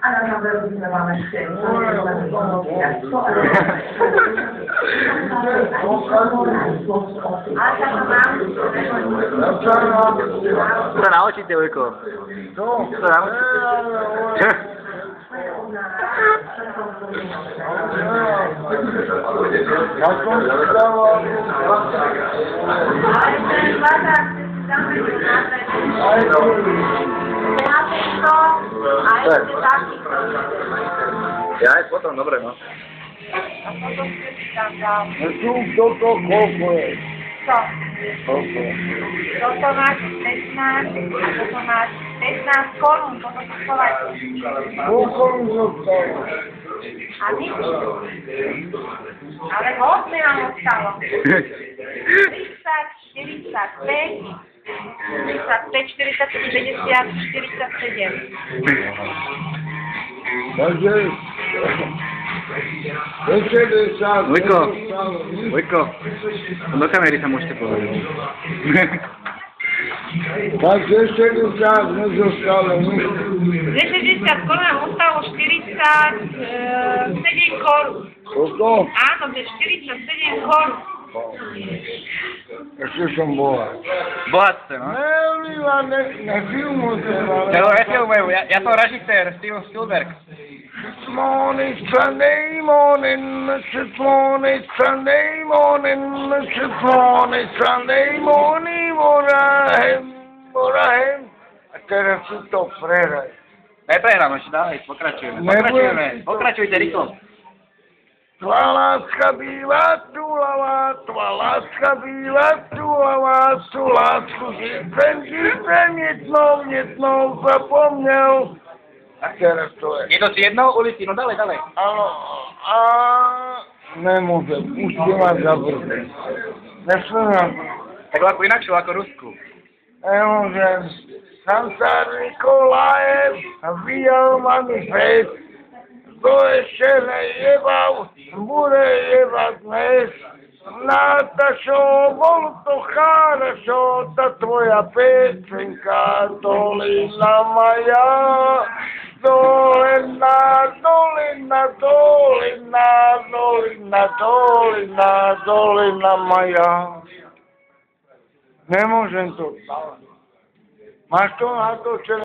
A na záver by sme vám ešte to naučíte, Vojko. To naučíte. Ja aj potom, dobre, no. A potom si tam dal. Toto koľko je? Co? Koľko? Toto máš 15 a toto máš 15 korún, toto sú Slováci. Koľko mi zostalo? A my? Ale hodne nám ostalo. 30, 45, 45, 47, 47. Takže... Vojko, do kamery sa môžete povedať. Takže 60 nezostalo nič. 60 korún nám ostalo 47 korún. Koľko? Áno, to je 47 korún. Ešte som bohat. Bohatce, no. Nefilmujte, ale... Nefilmujem, ja som režisér, Steven Spielberg. Morning, Sunday morning, morning, Sunday morning, Sunday morning, morahem. A teraz si to prehraj. Neprehrám ešte, dávej, pokračujeme. Pokračujte rýchlo. Tvá láska býva túlavá, tvá láska býva túlavá, tú lásku živem jednou zapomnel. A teraz to je. Je to z jednou ulici, no dalej. Áno, a nemôžem, už si ma zabrzdať. Nesmiem. Tak ako inakšiu, ako Rusku. Nemôžem. Santa Nikolajev vyjel manifest. Kto ešte nejebal, bude jebať dnes. Natašo, bolo to chárašo, tá tvoja pecenka, dolina moja. Dolina moja. Nemôžem to. Máš to na to, čo